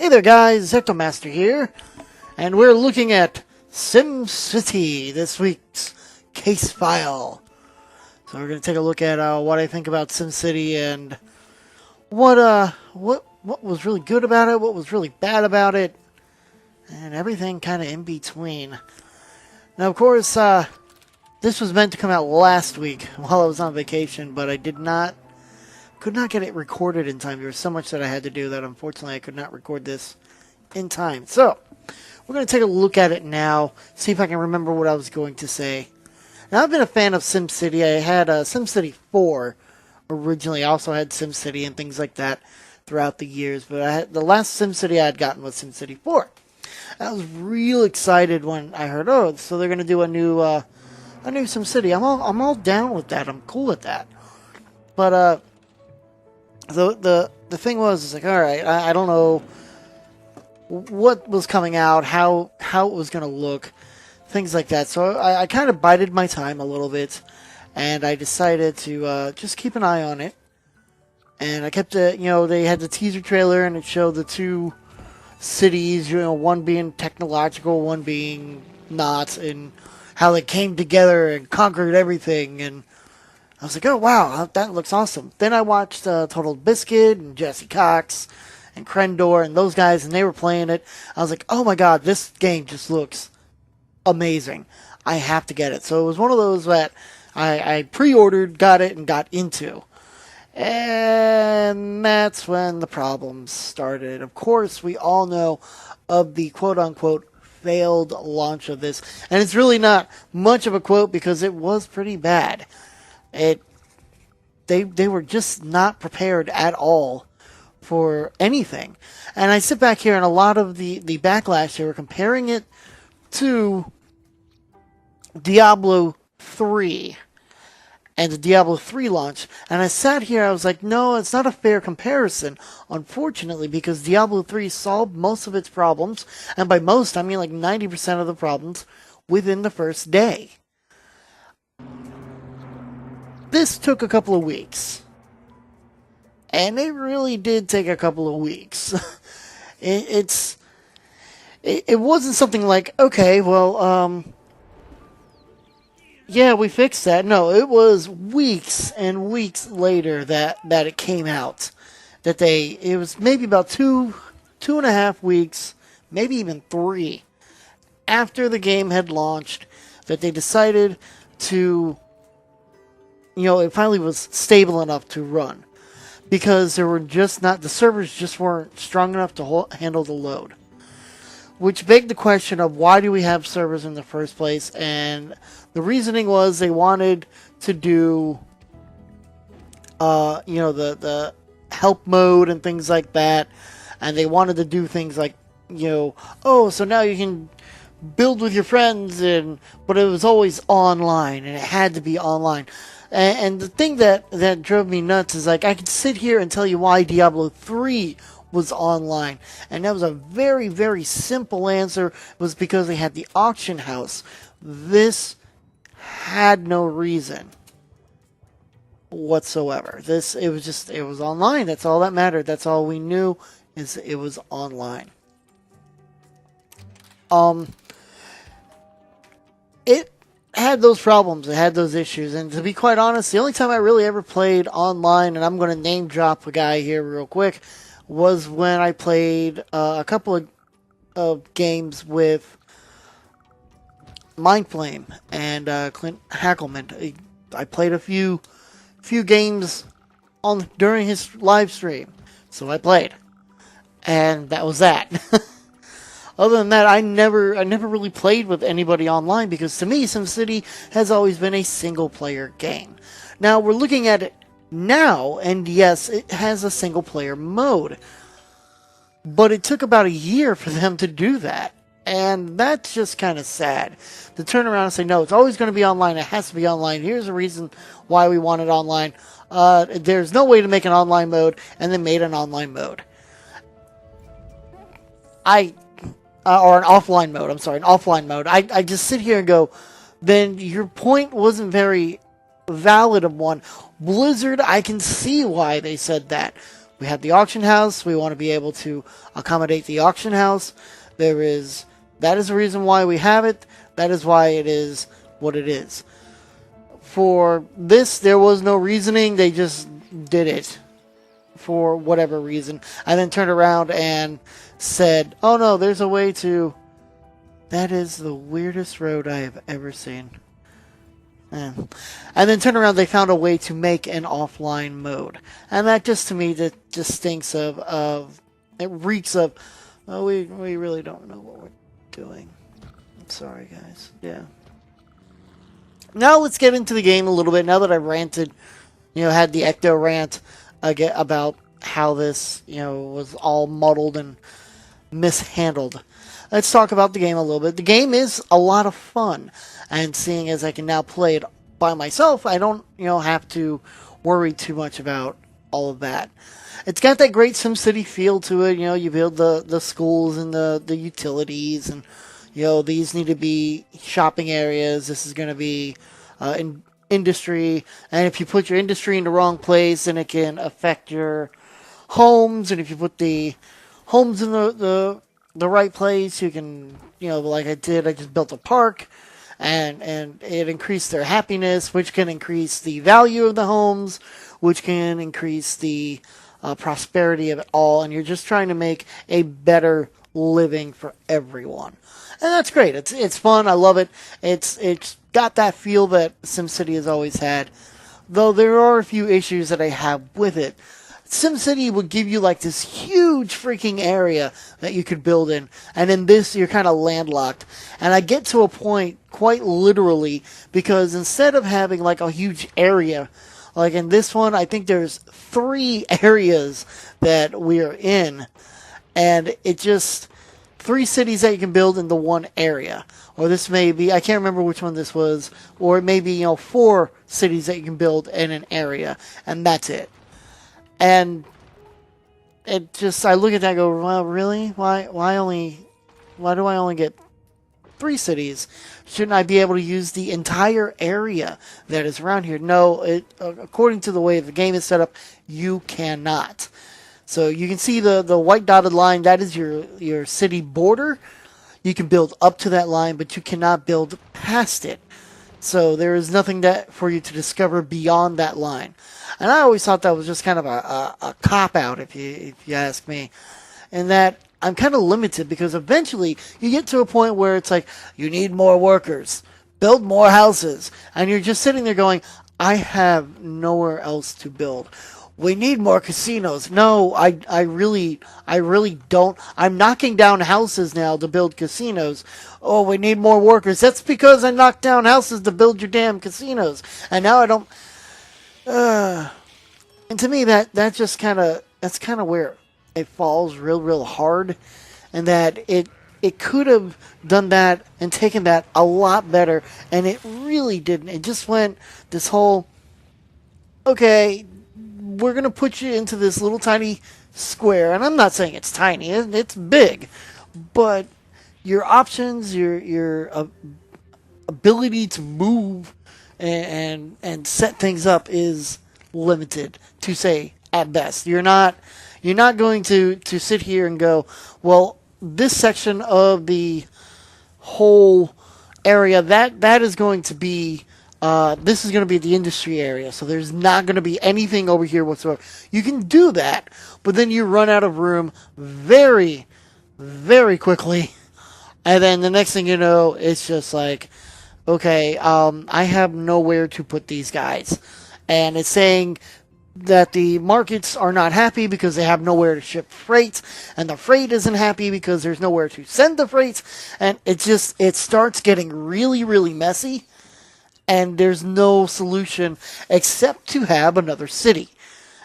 Hey there guys, EctoMaster here, and we're looking at SimCity, this week's case file. So we're going to take a look at what I think about SimCity and what was really good about it, what was really bad about it, and everything kind of in between. Now of course, this was meant to come out last week while I was on vacation, but I could not get it recorded in time. There was so much that I had to do that unfortunately I could not record this in time. So, we're going to take a look at it now, see if I can remember what I was going to say. Now, I've been a fan of SimCity. I had SimCity 4 originally. I also had SimCity and things like that throughout the years, but the last SimCity I had gotten was SimCity 4. I was real excited when I heard, oh, so they're going to do a new SimCity. I'm all down with that. I'm cool with that. But the thing was, it's like, all right, I don't know what was coming out, how it was going to look, things like that. So I kind of bided my time a little bit, and I decided to just keep an eye on it. And I kept it, they had the teaser trailer, and it showed the two cities, one being technological, one being not, and how they came together and conquered everything, and I was like, oh, wow, that looks awesome. Then I watched Total Biscuit and Jesse Cox and Crendor and those guys, and they were playing it. I was like, oh, my God, this game just looks amazing. I have to get it. So it was one of those that I pre-ordered, got it, and got into. And that's when the problems started. Of course, we all know of the quote-unquote failed launch of this. And it's really not much of a quote because it was pretty bad. They were just not prepared at all for anything. And I sit back here and a lot of the backlash, they were comparing it to Diablo 3 and the Diablo 3 launch. And I sat here, I was like, no, it's not a fair comparison, unfortunately, because Diablo 3 solved most of its problems, and by most, I mean like 90% of the problems, within the first day. This took a couple of weeks. And it really did take a couple of weeks. It wasn't something like, okay, well, yeah, we fixed that. No, it was weeks and weeks later that it came out. It was maybe about 2.5 weeks, maybe even 3, after the game had launched, that they decided to, it finally was stable enough to run. Because the servers just weren't strong enough to handle the load. Which begged the question of why do we have servers in the first place? And the reasoning was they wanted to do, the help mode and things like that. And they wanted to do things like, so now you can build with your friends, but it was always online, and it had to be online. And the thing that drove me nuts is, like, I could sit here and tell you why Diablo 3 was online. And that was a very, very simple answer. It was because they had the auction house. This had no reason whatsoever. It was online. That's all that mattered. That's all we knew, is it was online. It had those problems, it had those issues, and to be quite honest, the only time I really ever played online, and I'm going to name drop a guy here real quick, was when I played a couple of games with Mindflame and Clint Hackelman. I played a few games during his live stream, so I played, and that was that. Other than that, I never really played with anybody online because to me, SimCity has always been a single-player game. Now, we're looking at it now, and yes, it has a single-player mode. But it took about a year for them to do that. And that's just kind of sad. To turn around and say, no, it's always going to be online, it has to be online, here's the reason why we want it online. There's no way to make an online mode, and then made an online mode. Or an offline mode, an offline mode. I just sit here and go, then your point wasn't very valid of one. Blizzard, I can see why they said that. We have the auction house. We want to be able to accommodate the auction house. That is the reason why we have it. That is why it is what it is. For this, there was no reasoning. They just did it for whatever reason. And then turned around and said, oh no, there's a way to... That is the weirdest road I have ever seen. And then turn around, they found a way to make an offline mode. And that just, to me, that just stinks of it reeks of, oh, we really don't know what we're doing. I'm sorry, guys. Yeah. Now let's get into the game a little bit. Now that I ranted, had the Ecto rant about how this, was all muddled and mishandled. Let's talk about the game a little bit. The game is a lot of fun. And seeing as I can now play it by myself, I don't, have to worry too much about all of that. It's got that great SimCity feel to it. You build the schools and the utilities, and these need to be shopping areas. This is going to be industry, and if you put your industry in the wrong place, then it can affect your homes. And if you put the homes in the right place, you can, like I did, I just built a park, and it increased their happiness, which can increase the value of the homes, which can increase the prosperity of it all, and you're just trying to make a better living for everyone. And that's great. It's fun. I love it. It's got that feel that SimCity has always had, though there are a few issues that I have with it. SimCity would give you like this huge freaking area that you could build in, and in this you're kind of landlocked. And I get to a point, quite literally, because instead of having like a huge area, like in this one, I think there's 3 areas that we are in, and it just 3 cities that you can build in the one area. Or this may be, I can't remember which one this was, or it may be 4 cities that you can build in an area, and that's it. And it just, I look at that and go, well, really? Why do I only get 3 cities? Shouldn't I be able to use the entire area that is around here? No, according to the way the game is set up, you cannot. So you can see the white dotted line, that is your city border. You can build up to that line, but you cannot build past it. So there is nothing for you to discover beyond that line. And I always thought that was just kind of a cop-out, if you ask me. And that I'm kind of limited, because eventually you get to a point where it's like, you need more workers, build more houses. And you're just sitting there going, I have nowhere else to build. We need more casinos. No, I really don't. I'm knocking down houses now to build casinos. Oh, we need more workers. That's because I knocked down houses to build your damn casinos. And now I don't... and to me, that's kind of where it falls real hard. And that it could have done that and taken that a lot better. And it really didn't. It just went this whole... Okay... We're going to put you into this little tiny square. And I'm not saying it's tiny. It's big. But your options, your ability to move and set things up is limited, to say at best. You're not going to sit here and go, well, this section of the whole area, that is going to be... this is going to be the industry area, so there's not going to be anything over here whatsoever. You can do that, but then you run out of room very, very quickly. And then the next thing you know, it's just like, okay, I have nowhere to put these guys. And it's saying that the markets are not happy because they have nowhere to ship freight, and the freight isn't happy because there's nowhere to send the freight. And it starts getting really, really messy. And there's no solution except to have another city.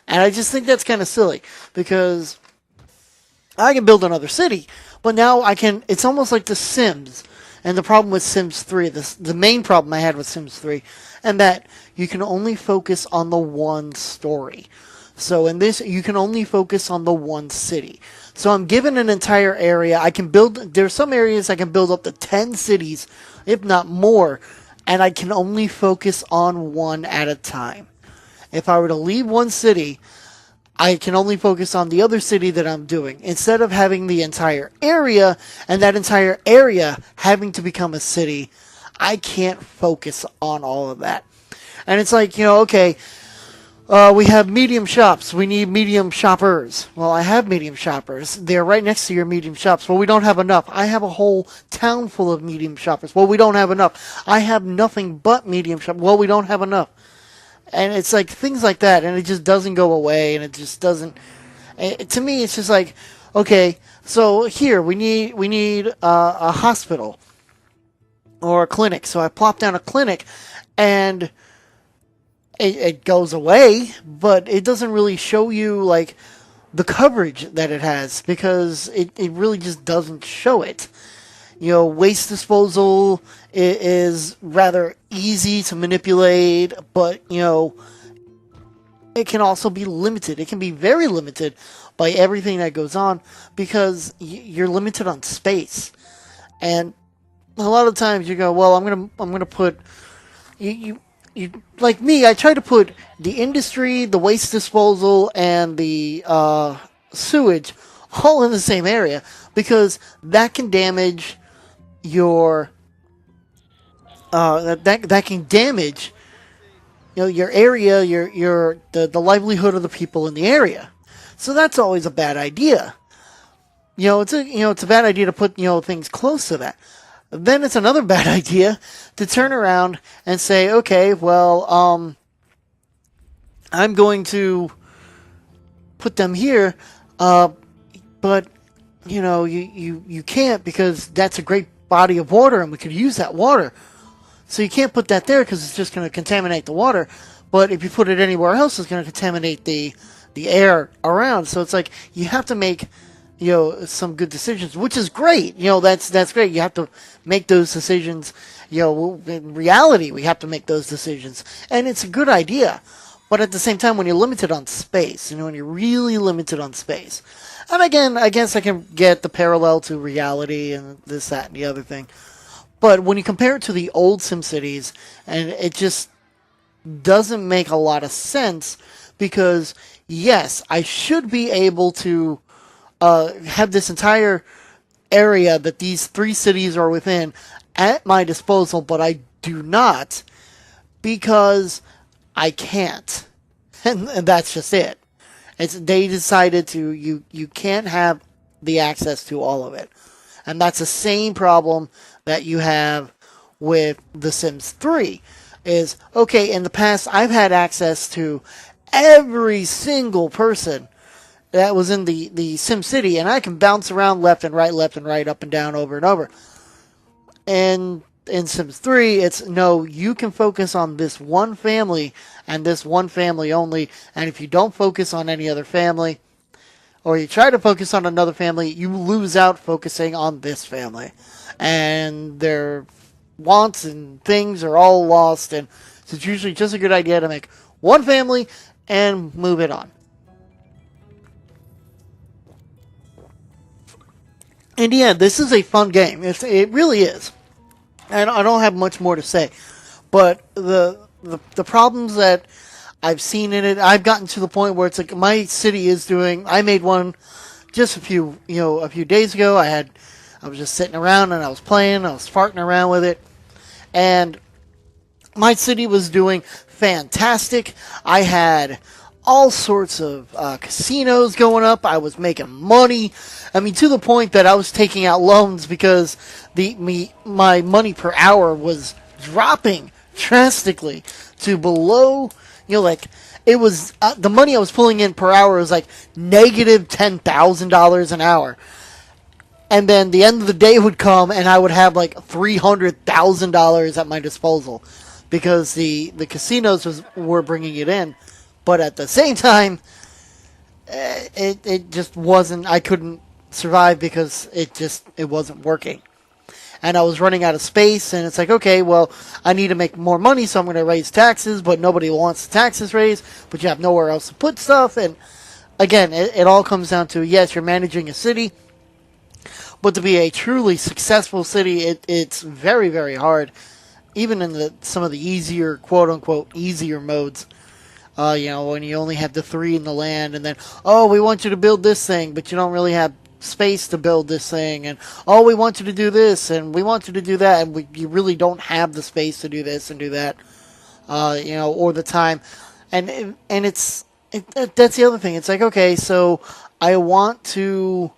And I just think that's kind of silly, because I can build another city, but now it's almost like The Sims. And the problem with Sims 3, the main problem I had with Sims 3, and that you can only focus on the one story. So in this, you can only focus on the one city. So I'm given an entire area. There's some areas I can build up to 10 cities, if not more. And I can only focus on one at a time. If I were to leave one city, I can only focus on the other city that I'm doing. Instead of having the entire area, and that entire area having to become a city, I can't focus on all of that. And it's like, okay, we have medium shops. We need medium shoppers. Well, I have medium shoppers. They're right next to your medium shops. Well, we don't have enough. I have a whole town full of medium shoppers. Well, we don't have enough. I have nothing but medium shoppers. Well, we don't have enough. And it's like things like that, and it just doesn't go away, and it just doesn't. To me, it's just like, okay, so here we need a hospital or a clinic. So I plop down a clinic, and it goes away, but it doesn't really show you like the coverage that it has, because it really just doesn't show it. Waste disposal is rather easy to manipulate, but, it can also be limited. It can be very limited by everything that goes on, because you're limited on space. And a lot of times you go, well, I'm gonna put you like me. I try to put the industry, the waste disposal, and the sewage all in the same area, because that can damage your that can damage your area, the livelihood of the people in the area. So that's always a bad idea. It's a bad idea to put things close to that. Then it's another bad idea to turn around and say, okay, well, I'm going to put them here, but you can't, because that's a great body of water and we could use that water. So you can't put that there because it's just going to contaminate the water. But if you put it anywhere else, it's going to contaminate the air around. So it's like you have to make some good decisions, which is great. That's great. You have to make those decisions. In reality, we have to make those decisions, and it's a good idea. But at the same time, when you're limited on space, when you're really limited on space, and again, I guess I can get the parallel to reality and this, that, and the other thing. But when you compare it to the old SimCities, and it just doesn't make a lot of sense, because yes, I should be able to have this entire area that these 3 cities are within at my disposal, but I do not, because I can't. And that's just it. They decided you can't have the access to all of it. And that's the same problem that you have with The Sims 3. Is, okay, in the past I've had access to every single person that was in the SimCity, and I can bounce around left and right, up and down, over and over. And in Sims 3, it's, no, you can focus on this one family, and this one family only, and if you don't focus on any other family, or you try to focus on another family, you lose out focusing on this family. And their wants and things are all lost, and so it's usually just a good idea to make one family and move it on. In the end, this is a fun game. It really is. And I don't have much more to say. But the problems that I've seen in it, I've gotten to the point where it's like my city is doing. I made one just a few days ago. I was just sitting around and I was playing. I was farting around with it, and my city was doing fantastic. I had all sorts of casinos going up. I was making money. I mean, to the point that I was taking out loans because my money per hour was dropping drastically to below, it was the money I was pulling in per hour was like negative $10,000 an hour. And then the end of the day would come and I would have like $300,000 at my disposal because the casinos were bringing it in. But at the same time, it just wasn't, I couldn't survive because it wasn't working. And I was running out of space, and it's like, okay, well, I need to make more money, so I'm going to raise taxes, but nobody wants the taxes raised, but you have nowhere else to put stuff. And again, it all comes down to, yes, you're managing a city, but to be a truly successful city, it's very, very hard, even in some of the easier, quote-unquote, easier modes. When you only have the 3 in the land, and then, oh, we want you to build this thing, but you don't really have space to build this thing, and, oh, we want you to do this, and we want you to do that, and you really don't have the space to do this and do that, or the time. And that's the other thing. It's like, okay, so I want to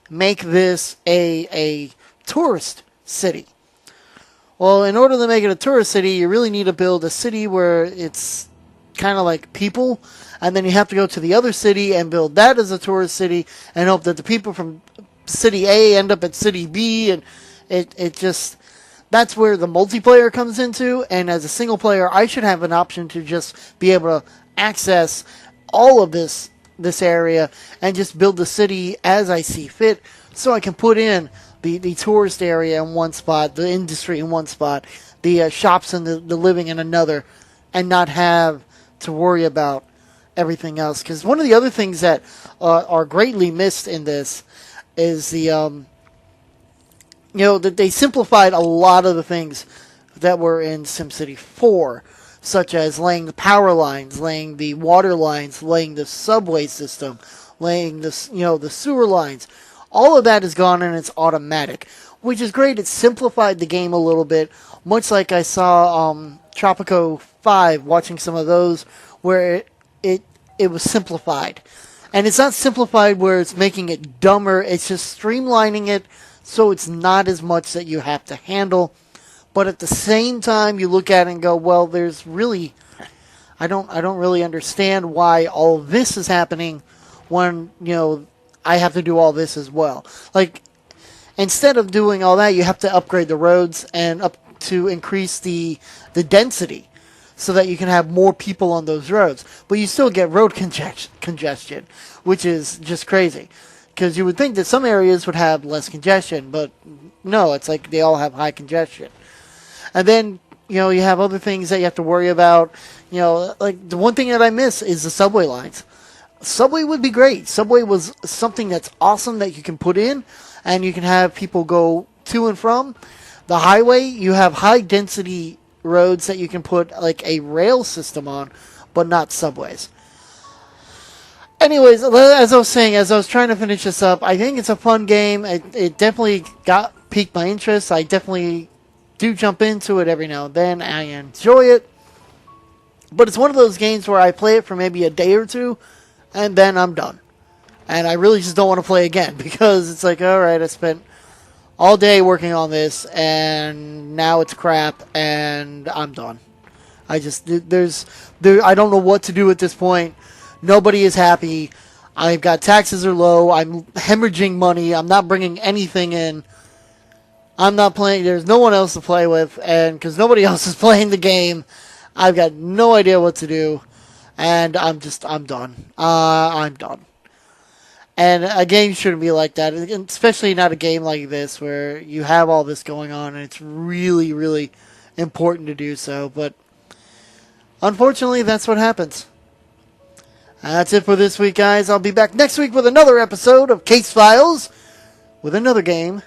make this a tourist city. Well, in order to make it a tourist city, you really need to build a city where it's kind of like people, and then you have to go to the other city and build that as a tourist city and hope that the people from city A end up at city B, and it just, that's where the multiplayer comes into. And as a single player, I should have an option to just be able to access all of this area and just build the city as I see fit, so I can put in the tourist area in one spot, the industry in one spot, the shops and the living in another, and not have to worry about everything else. Because one of the other things that are greatly missed in this is that they simplified a lot of the things that were in SimCity 4, such as laying the power lines, laying the water lines, laying the subway system, laying the sewer lines. All of that is gone, and it's automatic, which is great. It simplified the game a little bit, much like I saw Tropico 5, watching some of those, where it was simplified. And it's not simplified where it's making it dumber, it's just streamlining it so it's not as much that you have to handle. But at the same time, you look at it and go, well, there's really, I don't really understand why all this is happening when, I have to do all this as well. Like, instead of doing all that, you have to upgrade the roads and up to increase the density so that you can have more people on those roads. But you still get road congestion, which is just crazy. Because you would think that some areas would have less congestion, but no, it's like they all have high congestion. And then, you have other things that you have to worry about. Like the one thing that I miss is the subway lines. Subway would be great. Subway was something that's awesome that you can put in, and you can have people go to and from. The highway, you have high density roads that you can put like a rail system on, but not subways. Anyways, as I was saying, as I was trying to finish this up, I think it's a fun game. It definitely piqued my interest. I definitely do jump into it every now and then. I enjoy it. But it's one of those games where I play it for maybe a day or two, and then I'm done. And I really just don't want to play again, because it's like, alright, I spent all day working on this, and now it's crap, and I'm done. I don't know what to do at this point. Nobody is happy. I've got taxes are low. I'm hemorrhaging money. I'm not bringing anything in. I'm not playing. There's no one else to play with, and because nobody else is playing the game, I've got no idea what to do, and I'm done. I'm done. And a game shouldn't be like that, especially not a game like this where you have all this going on, and it's really, really important to do so. But unfortunately, that's what happens. That's it for this week, guys. I'll be back next week with another episode of Case Files with another game,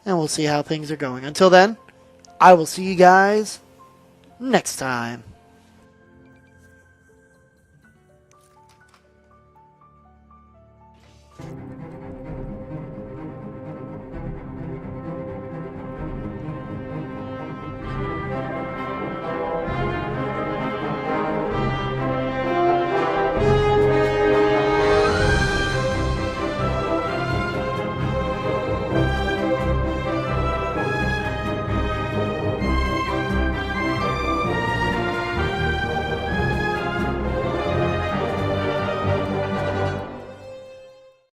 and we'll see how things are going. Until then, I will see you guys next time.